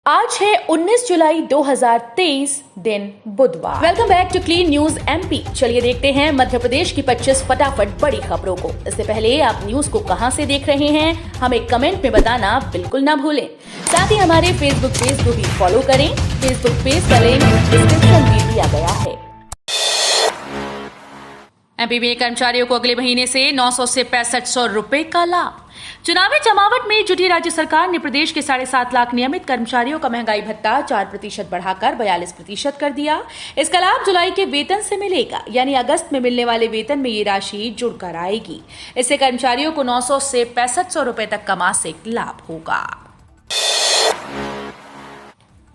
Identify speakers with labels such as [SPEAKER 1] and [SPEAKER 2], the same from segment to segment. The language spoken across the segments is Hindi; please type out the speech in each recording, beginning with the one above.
[SPEAKER 1] आज है 19 जुलाई 2023 दिन बुधवार। Welcome back to Clean News MP. चलिए देखते हैं मध्य प्रदेश की 25 फटाफट बड़ी खबरों को। इससे पहले आप न्यूज को कहां से देख रहे हैं हमें कमेंट में बताना बिल्कुल ना भूलें। साथ ही हमारे फेसबुक पेज को भी फॉलो करें। फेसबुक पेज का लिंक डिस्क्रिप्शन में दिया गया है। एमपी में कर्मचारियों को अगले महीने से 900 से 6500 रुपए का लाभ। चुनावी जमावट में जुटी राज्य सरकार ने प्रदेश के 7.5 लाख नियमित कर्मचारियों का महंगाई भत्ता 4% बढ़ाकर 42% कर दिया। इसका लाभ जुलाई के वेतन से मिलेगा, यानी अगस्त में मिलने वाले वेतन में ये राशि जुड़कर आएगी। इससे कर्मचारियों को 900 से 6500 रुपए तक का मासिक लाभ होगा।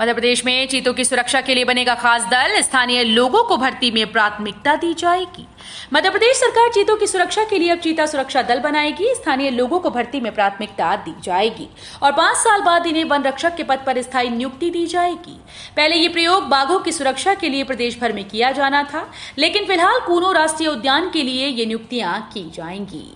[SPEAKER 1] मध्य प्रदेश में चीतों की सुरक्षा के लिए बनेगा खास दल। स्थानीय लोगों को भर्ती में प्राथमिकता दी जाएगी। मध्य प्रदेश सरकार चीतों की सुरक्षा के लिए अब चीता सुरक्षा दल बनाएगी। स्थानीय लोगों को भर्ती में प्राथमिकता दी जाएगी और 5 साल बाद इन्हें वन रक्षक के पद पर स्थायी नियुक्ति दी जाएगी। पहले ये प्रयोग बाघों की सुरक्षा के लिए प्रदेश भर में किया जाना था, लेकिन फिलहाल कूनो राष्ट्रीय उद्यान के लिए ये नियुक्तियां की जाएंगी।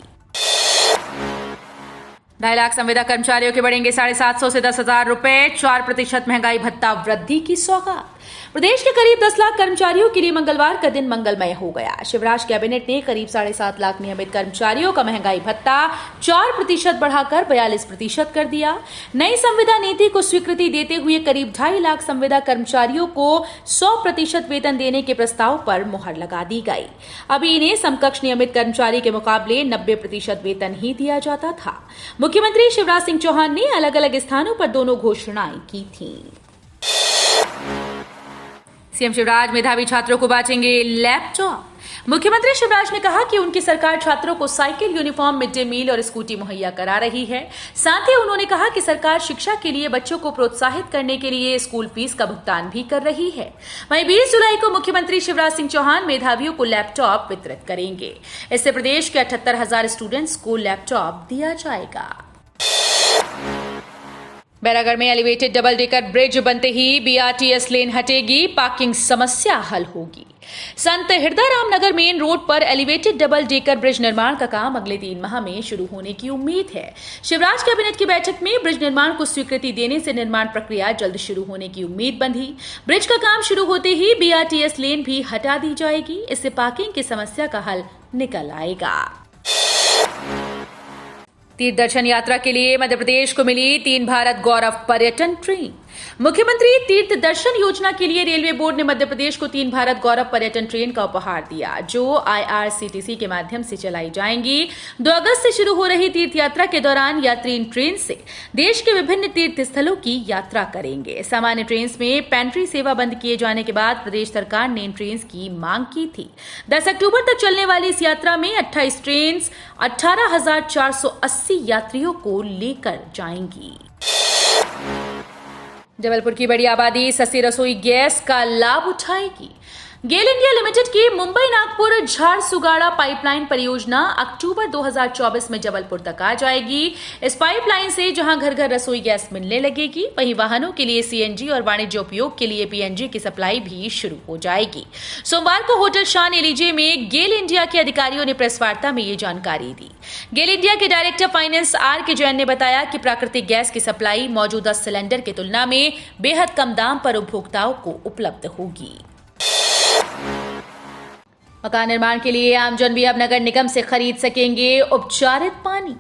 [SPEAKER 1] 2.5 लाख संविदा कर्मचारियों के बढ़ेंगे 750 से 10,000 रुपए। 4% महंगाई भत्ता वृद्धि की सौगात। प्रदेश के करीब 10 लाख कर्मचारियों के लिए मंगलवार का दिन मंगलमय हो गया। शिवराज कैबिनेट ने करीब 7.5 लाख नियमित कर्मचारियों का महंगाई भत्ता 4% बढ़ाकर 42% कर दिया। नई संविदा नीति को स्वीकृति देते हुए करीब 2.5 लाख संविदा कर्मचारियों को 100% वेतन देने के प्रस्ताव पर मुहर लगा दी गई। अभी इन्हें समकक्ष नियमित कर्मचारी के मुकाबले 90% वेतन ही दिया जाता था। मुख्यमंत्री शिवराज सिंह चौहान ने अलग अलग स्थानों पर दोनों घोषणाएं की थी। सीएम शिवराज मेधावी छात्रों को बांटेंगे लैपटॉप। मुख्यमंत्री शिवराज ने कहा कि उनकी सरकार छात्रों को cycle, uniform, mid day meal और स्कूटी मुहैया करा रही है। साथ ही उन्होंने कहा कि सरकार शिक्षा के लिए बच्चों को प्रोत्साहित करने के लिए स्कूल फीस का भुगतान भी कर रही है। वहीं 20 जुलाई को मुख्यमंत्री शिवराज सिंह चौहान मेधावियों को लैपटॉप वितरित करेंगे। इससे प्रदेश के 78,000 स्टूडेंट्स को लैपटॉप दिया जाएगा। बैरागढ़ में एलिवेटेड डबल डेकर ब्रिज बनते ही बीआरटीएस लेन हटेगी, पार्किंग समस्या हल होगी। संत हृदयराम नगर मेन रोड पर एलिवेटेड डबल डेकर ब्रिज निर्माण का काम अगले 3 माह में शुरू होने की उम्मीद है। शिवराज कैबिनेट की बैठक में ब्रिज निर्माण को स्वीकृति देने से निर्माण प्रक्रिया जल्द शुरू होने की उम्मीद बंधी। ब्रिज का काम शुरू होते ही बीआरटीएस लेन भी हटा दी जाएगी। इससे पार्किंग की समस्या का हल निकल आएगा। तीर्थ दर्शन यात्रा के लिए मध्य प्रदेश को मिली 3 भारत गौरव पर्यटन ट्रेन। मुख्यमंत्री तीर्थ दर्शन योजना के लिए रेलवे बोर्ड ने मध्य प्रदेश को 3 भारत गौरव पर्यटन ट्रेन का उपहार दिया, जो आईआरसीटीसी के माध्यम से चलाई जाएंगी। 2 अगस्त से शुरू हो रही तीर्थ यात्रा के दौरान यात्री इन ट्रेन से देश के विभिन्न तीर्थ स्थलों की यात्रा करेंगे। सामान्य ट्रेन में पेंट्री सेवा बंद किए जाने के बाद प्रदेश सरकार ने इन ट्रेन की मांग की थी। 10 अक्टूबर तक चलने वाली इस यात्रा में 28 ट्रेन 18,480 यात्रियों को लेकर जाएंगी। जबलपुर की बड़ी आबादी सस्ती रसोई गैस का लाभ उठाएगी। गेल इंडिया लिमिटेड की मुंबई नागपुर झारसुगुड़ा पाइपलाइन परियोजना अक्टूबर 2024 में जबलपुर तक आ जाएगी। इस पाइपलाइन से जहां घर घर रसोई गैस मिलने लगेगी, वहीं वाहनों के लिए सीएनजी और वाणिज्य उपयोग के लिए पीएनजी की सप्लाई भी शुरू हो जाएगी। सोमवार को होटल शान एलिजे में गेल इंडिया के अधिकारियों ने प्रेस वार्ता में ये जानकारी दी। गेल इंडिया के डायरेक्टर फाइनेंस आर.के. जैन ने बताया कि प्राकृतिक गैस की सप्लाई मौजूदा सिलेंडर की तुलना में बेहद कम दाम पर उपभोक्ताओं को उपलब्ध होगी। मकान निर्माण के लिए आमजन भी अब नगर निगम से खरीद सकेंगे उपचारित पानी।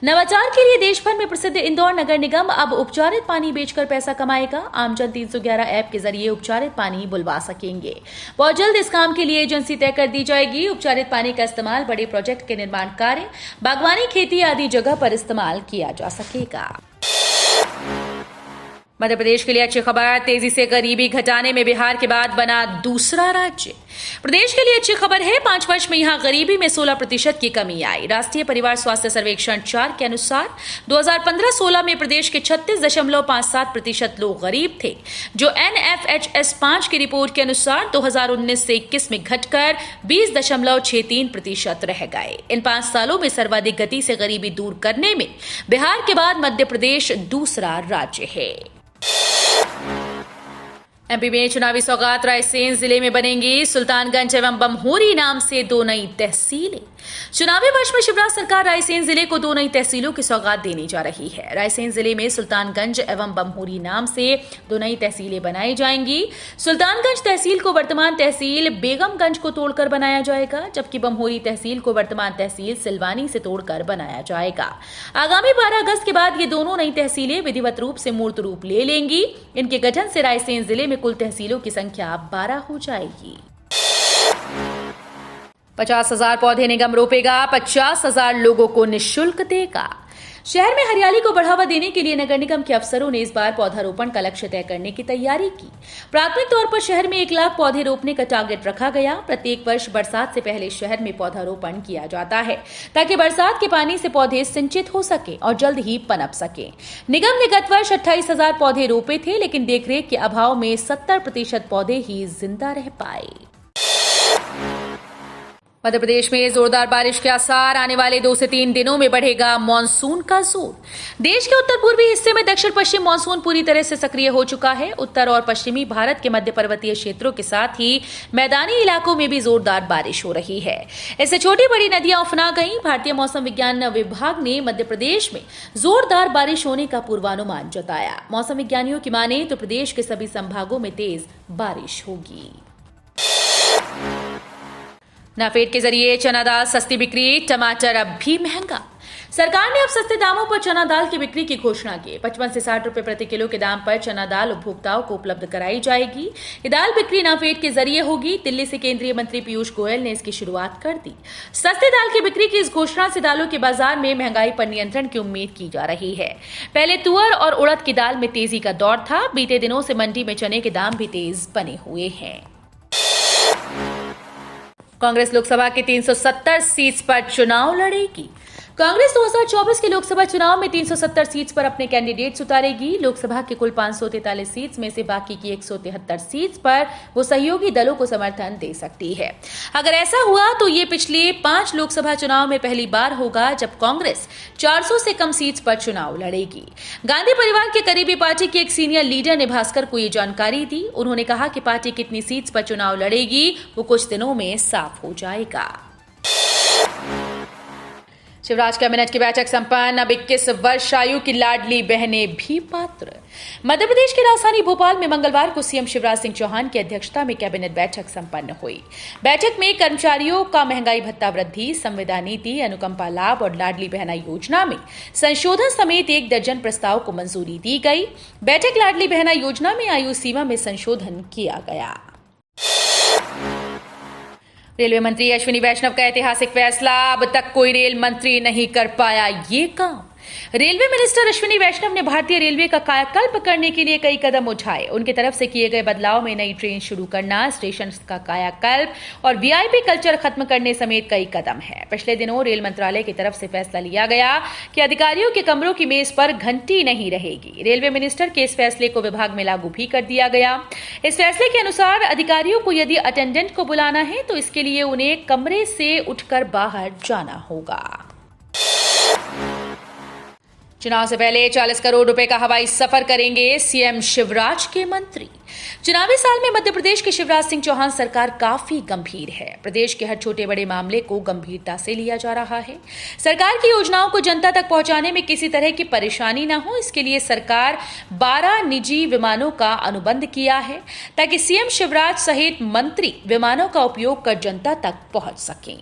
[SPEAKER 1] नवाचार के लिए देश भर में प्रसिद्ध इंदौर नगर निगम अब उपचारित पानी बेचकर पैसा कमाएगा। आमजन 311 ऐप के जरिए उपचारित पानी बुलवा सकेंगे। बहुत जल्द इस काम के लिए एजेंसी तय कर दी जाएगी। उपचारित पानी का इस्तेमाल बड़े प्रोजेक्ट के निर्माण कार्य, बागवानी, खेती आदि जगह पर इस्तेमाल किया जा सकेगा। मध्य प्रदेश के लिए अच्छी खबर, तेजी से गरीबी घटाने में बिहार के बाद बना दूसरा राज्य। प्रदेश के लिए अच्छी खबर है, 5 वर्ष में यहां गरीबी में 16% की कमी आई। राष्ट्रीय परिवार स्वास्थ्य सर्वेक्षण 4 के अनुसार 2015-16 में प्रदेश के 36.57% लोग गरीब थे, जो NFHS 5 की रिपोर्ट के अनुसार 2019 से 21 में घटकर 20.63% रह गए। इन 5 सालों में सर्वाधिक गति से गरीबी दूर करने में बिहार के बाद मध्य प्रदेश दूसरा राज्य है। एमपी में चुनावी सौगात, रायसेन जिले में बनेंगी सुल्तानगंज एवं बमहोरी नाम से 2 नई तहसीलें। चुनावी वर्ष में शिवराज सरकार रायसेन जिले को 2 नई तहसीलों की सौगात देने जा रही है। रायसेन जिले में सुल्तानगंज एवं बमहोरी नाम से 2 नई तहसीलें बनाई जाएंगी। सुल्तानगंज तहसील को वर्तमान तहसील बेगमगंज को तोड़कर बनाया जाएगा, जबकि बमहोरी तहसील को वर्तमान तहसील सिलवानी से तोड़कर बनाया जाएगा। आगामी 12 अगस्त के बाद ये दोनों नई तहसीलें विधिवत रूप से मूर्त रूप ले लेंगी। इनके गठन से रायसेन जिले में कुल तहसीलों की संख्या 12 हो जाएगी। 50,000 पौधे निगम रोपेगा, 50,000 लोगों को निःशुल्क देगा। शहर में हरियाली को बढ़ावा देने के लिए नगर निगम के अफसरों ने इस बार पौधारोपण का लक्ष्य तय करने की तैयारी की। प्राथमिक तौर पर शहर में 1 लाख पौधे रोपने का टारगेट रखा गया। प्रत्येक वर्ष बरसात से पहले शहर में पौधारोपण किया जाता है, ताकि बरसात के पानी से पौधे सिंचित हो सके और जल्द ही पनप सके। निगम ने गत वर्ष 28,000 पौधे रोपे थे, लेकिन देखरेख के अभाव में 70% पौधे ही जिंदा रह पाए। मध्य प्रदेश में जोरदार बारिश के आसार, आने वाले 2 से 3 दिनों में बढ़ेगा मानसून का जोर। देश के उत्तर पूर्वी हिस्से में दक्षिण पश्चिम मानसून पूरी तरह से सक्रिय हो चुका है। उत्तर और पश्चिमी भारत के मध्य पर्वतीय क्षेत्रों के साथ ही मैदानी इलाकों में भी जोरदार बारिश हो रही है। इससे छोटी बड़ी नदियां उफना गई। भारतीय मौसम विज्ञान विभाग ने मध्य प्रदेश में जोरदार बारिश होने का पूर्वानुमान जताया। मौसम विज्ञानियों की माने तो प्रदेश के सभी संभागों में तेज बारिश होगी। नाफेड के जरिए चना दाल सस्ती बिक्री, टमाटर अब भी महंगा। सरकार ने अब सस्ते दामों पर चना दाल की बिक्री की घोषणा की। 55 से 60 रुपए प्रति किलो के दाम पर चना दाल उपभोक्ताओं को उपलब्ध कराई जाएगी। ये दाल बिक्री नाफेड के जरिए होगी। दिल्ली से केंद्रीय मंत्री पीयूष गोयल ने इसकी शुरुआत कर दी। सस्ते दाल की बिक्री की इस घोषणा से दालों के बाजार में महंगाई पर नियंत्रण की उम्मीद की जा रही है। पहले तुअर और उड़द की दाल में तेजी का दौर था। बीते दिनों से मंडी में चने के दाम भी तेज बने हुए हैं। कांग्रेस लोकसभा की 370 सीट पर चुनाव लड़ेगी। कांग्रेस 2024 के लोकसभा चुनाव में 370 सीट्स पर अपने कैंडिडेट्स उतारेगी। लोकसभा की कुल 543 सीट्स में से बाकी की 173 सीट्स पर वो सहयोगी दलों को समर्थन दे सकती है। अगर ऐसा हुआ तो ये पिछले 5 लोकसभा चुनाव में पहली बार होगा जब कांग्रेस 400 से कम सीट्स पर चुनाव लड़ेगी। गांधी परिवार के करीबी पार्टी के एक सीनियर लीडर ने भास्कर को ये जानकारी दी। उन्होंने कहा कि पार्टी कितनी सीट्स पर चुनाव लड़ेगी वो कुछ दिनों में साफ हो जाएगा। शिवराज कैबिनेट की बैठक संपन्न। अब 21 वर्ष आयु की लाडली बहनें भी पात्र। मध्य प्रदेश की राजधानी भोपाल में मंगलवार को सीएम शिवराज सिंह चौहान की अध्यक्षता में कैबिनेट बैठक संपन्न हुई। बैठक में कर्मचारियों का महंगाई भत्ता वृद्धि, संविदा नीति, अनुकंपा लाभ और लाडली बहना योजना में संशोधन समेत 1 दर्जन प्रस्ताव को मंजूरी दी गई। बैठक लाडली बहना योजना में आयु सीमा में संशोधन किया गया। रेलवे मंत्री अश्विनी वैष्णव का ऐतिहासिक फैसला, अब तक कोई रेल मंत्री नहीं कर पाया ये काम। रेलवे मिनिस्टर अश्विनी वैष्णव ने भारतीय रेलवे का कायाकल्प करने के लिए कई कदम उठाए। उनकी तरफ से किए गए बदलाव में नई ट्रेन शुरू करना, स्टेशन का कायाकल्प और वीआईपी कल्चर खत्म करने समेत कई कदम है। पिछले दिनों रेल मंत्रालय की तरफ से फैसला लिया गया कि अधिकारियों के कमरों की मेज पर घंटी नहीं रहेगी। रेलवे मिनिस्टर के इस फैसले को विभाग में लागू भी कर दिया गया। इस फैसले के अनुसार अधिकारियों को यदि अटेंडेंट को बुलाना है तो इसके लिए उन्हें कमरे से उठकर बाहर जाना होगा। चुनाव से पहले 40 करोड़ रुपए का हवाई सफर करेंगे सीएम शिवराज के मंत्री। चुनावी साल में मध्य प्रदेश की शिवराज सिंह चौहान सरकार काफी गंभीर है। प्रदेश के हर छोटे बड़े मामले को गंभीरता से लिया जा रहा है। सरकार की योजनाओं को जनता तक पहुंचाने में किसी तरह की परेशानी न हो, इसके लिए सरकार 12 निजी विमानों का अनुबंध किया है, ताकि सीएम शिवराज सहित मंत्री विमानों का उपयोग कर जनता तक पहुंच सकें।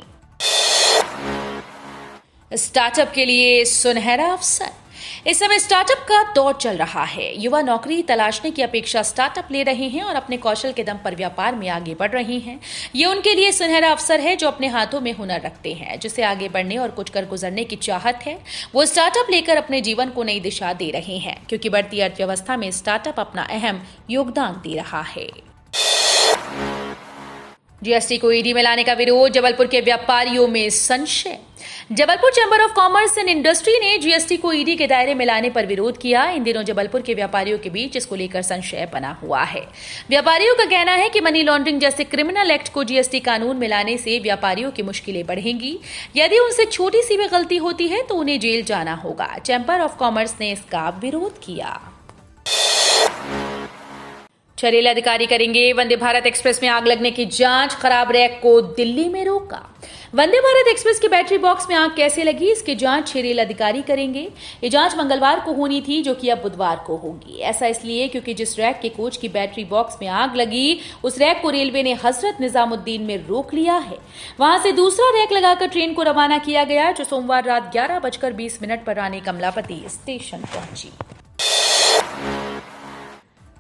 [SPEAKER 1] स्टार्टअप के लिए सुनहरा अवसर। इस समय स्टार्टअप का दौर चल रहा है। युवा नौकरी तलाशने की अपेक्षा स्टार्टअप ले रहे हैं और अपने कौशल के दम पर व्यापार में आगे बढ़ रहे हैं। ये उनके लिए सुनहरा अवसर है जो अपने हाथों में हुनर रखते हैं, जिसे आगे बढ़ने और कुछ कर गुजरने की चाहत है। वो स्टार्टअप लेकर अपने जीवन को नई दिशा दे रहे हैं, क्योंकि बढ़ती अर्थव्यवस्था में स्टार्टअप अपना अहम योगदान दे रहा है। जीएसटी को ईडी में लाने का विरोध, जबलपुर के व्यापारियों में संशय। Jabalpur chamber of commerce and industry ने जीएसटी को ईडी के दायरे में लाने पर विरोध किया। इन दिनों जबलपुर के व्यापारियों के बीच इसको लेकर संशय बना हुआ है। व्यापारियों का कहना है कि मनी लॉन्ड्रिंग जैसे क्रिमिनल एक्ट को जीएसटी कानून में लाने से व्यापारियों की मुश्किलें बढ़ेंगी। यदि उनसे छोटी सी भी गलती होती है तो उन्हें जेल जाना होगा। चैंबर ऑफ कॉमर्स ने इसका विरोध किया। 6 रेल अधिकारी करेंगे वंदे भारत एक्सप्रेस में आग लगने की जांच, खराब रैक को दिल्ली में रोका। वंदे भारत एक्सप्रेस के बैटरी बॉक्स में आग कैसे लगी, इसकी जांच 6 रेल अधिकारी करेंगे। ये जांच मंगलवार को होनी थी, जो कि अब बुधवार को होगी। ऐसा इसलिए क्योंकि जिस रैक के कोच की बैटरी बॉक्स में आग लगी, उस रैक को रेलवे ने हजरत निजामुद्दीन में रोक लिया है। वहां से दूसरा रैक लगाकर ट्रेन को रवाना किया गया, जो सोमवार रात 11:20 पर रानी कमलापति स्टेशन पहुंची।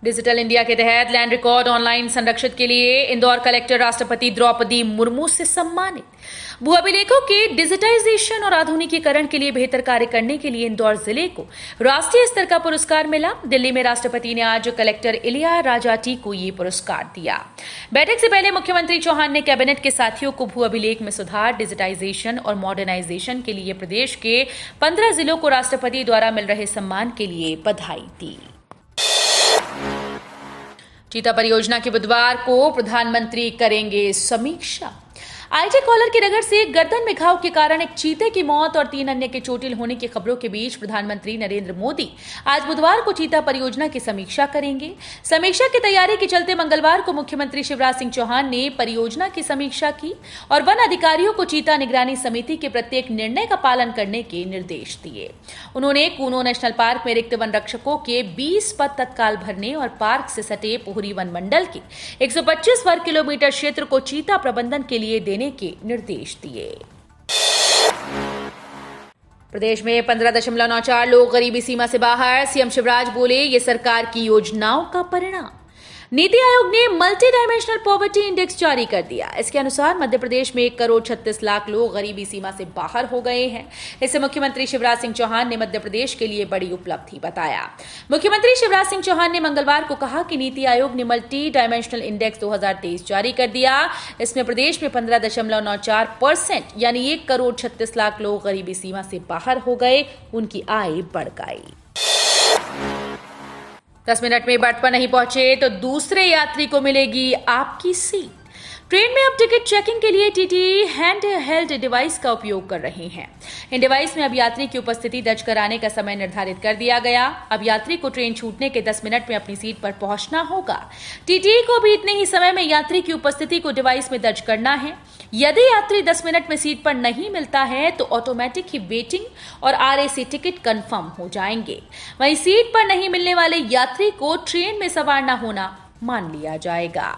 [SPEAKER 1] डिजिटल इंडिया के तहत लैंड रिकॉर्ड ऑनलाइन संरक्षित के लिए इंदौर कलेक्टर राष्ट्रपति द्रौपदी मुर्मू से सम्मानित। भू अभिलेखों के डिजिटाइजेशन और आधुनिकीकरण के लिए बेहतर कार्य करने के लिए इंदौर जिले को राष्ट्रीय स्तर का पुरस्कार मिला। दिल्ली में राष्ट्रपति ने आज कलेक्टर इलिया राजाटी को ये पुरस्कार दिया। बैठक से पहले मुख्यमंत्री चौहान ने कैबिनेट के साथियों को भू अभिलेख में सुधार, डिजिटाइजेशन और मॉडर्नाइजेशन के लिए प्रदेश के 15 जिलों को राष्ट्रपति द्वारा मिल रहे सम्मान के लिए बधाई दी। चीता परियोजना की बुधवार को प्रधानमंत्री करेंगे समीक्षा। आईटी कॉलर की रगड़ से गर्दन में घाव के कारण एक चीते की मौत और 3 अन्य के चोटिल होने की खबरों के बीच प्रधानमंत्री नरेंद्र मोदी आज बुधवार को चीता परियोजना की समीक्षा करेंगे। समीक्षा की तैयारी के चलते मंगलवार को मुख्यमंत्री शिवराज सिंह चौहान ने परियोजना की समीक्षा की और वन अधिकारियों को चीता निगरानी समिति के प्रत्येक निर्णय का पालन करने के निर्देश दिए। उन्होंने कूनो नेशनल पार्क में रिक्त वन रक्षकों के 20 पद तत्काल भरने और पार्क से सटे पोहरी वन मंडल के 125 वर्ग किलोमीटर क्षेत्र को चीता प्रबंधन के लिए देने के निर्देश दिए। प्रदेश में 15.94 लोग गरीबी सीमा से बाहर, सीएम शिवराज बोले ये सरकार की योजनाओं का परिणाम। नीति आयोग ने मल्टी डायमेंशनल पॉवर्टी इंडेक्स जारी कर दिया। इसके अनुसार मध्य प्रदेश में 1,36,00,000 लोग गरीबी सीमा से बाहर हो गए हैं। इसे मुख्यमंत्री शिवराज सिंह चौहान ने मध्य प्रदेश के लिए बड़ी उपलब्धि बताया। मुख्यमंत्री शिवराज सिंह चौहान ने मंगलवार को कहा कि नीति आयोग ने मल्टी डायमेंशनल इंडेक्स 2023 जारी कर दिया। इसमें प्रदेश में 15.94% यानी 1,36,00,000 लोग गरीबी सीमा से बाहर हो गए, उनकी आय बढ़ गई। 10 मिनट में बर्थ पर नहीं पहुंचे तो दूसरे यात्री को मिलेगी आपकी सीट। ट्रेन में अब टिकट चेकिंग के लिए टीटी हैंड हेल्ड डिवाइस का उपयोग कर रहे हैं। इन डिवाइस में अब यात्री की उपस्थिति दर्ज कराने का समय निर्धारित कर दिया गया। अब यात्री को ट्रेन छूटने के 10 मिनट में अपनी सीट पर पहुंचना होगा। टीटी को भी इतने ही समय में यात्री की उपस्थिति को डिवाइस में दर्ज करना है। यदि यात्री 10 मिनट में सीट पर नहीं मिलता है तो ऑटोमेटिक ही वेटिंग और आरएसी टिकट कंफर्म हो जाएंगे। वहीं सीट पर नहीं मिलने वाले यात्री को ट्रेन में सवार न होना मान लिया जाएगा।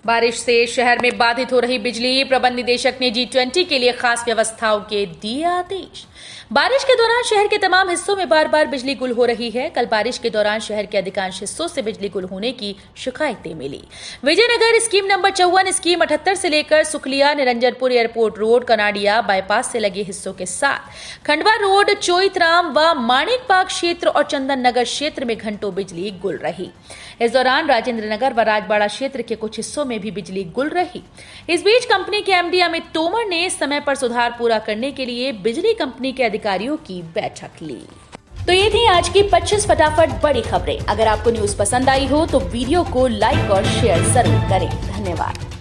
[SPEAKER 1] बारिश से शहर में बाधित हो रही बिजली, प्रबंध निदेशक ने G20 के लिए खास व्यवस्थाओं के दिए आदेश। बारिश के दौरान शहर के तमाम हिस्सों में बार बार बिजली गुल हो रही है। कल बारिश के दौरान शहर के अधिकांश हिस्सों से बिजली गुल होने की शिकायतें मिली। विजयनगर स्कीम नंबर 54, स्कीम 78 से लेकर Sukhliya, Niranjanpur airport road, Kanadia bypass से लगे हिस्सों के साथ खंडवा रोड, चोइथराम व माणिक बाग क्षेत्र और चंदन नगर क्षेत्र में घंटों बिजली गुल रही। इस दौरान राजेंद्र नगर व राजबाड़ा क्षेत्र के कुछ हिस्सों में भी बिजली गुल रही। इस बीच कंपनी के एमडी अमित तोमर ने समय पर सुधार पूरा करने के लिए बिजली कंपनी के अधिकारियों की बैठक ली। तो ये थी आज की 25 फटाफट बड़ी खबरें। अगर आपको न्यूज पसंद आई हो तो वीडियो को लाइक और शेयर जरूर करें। धन्यवाद।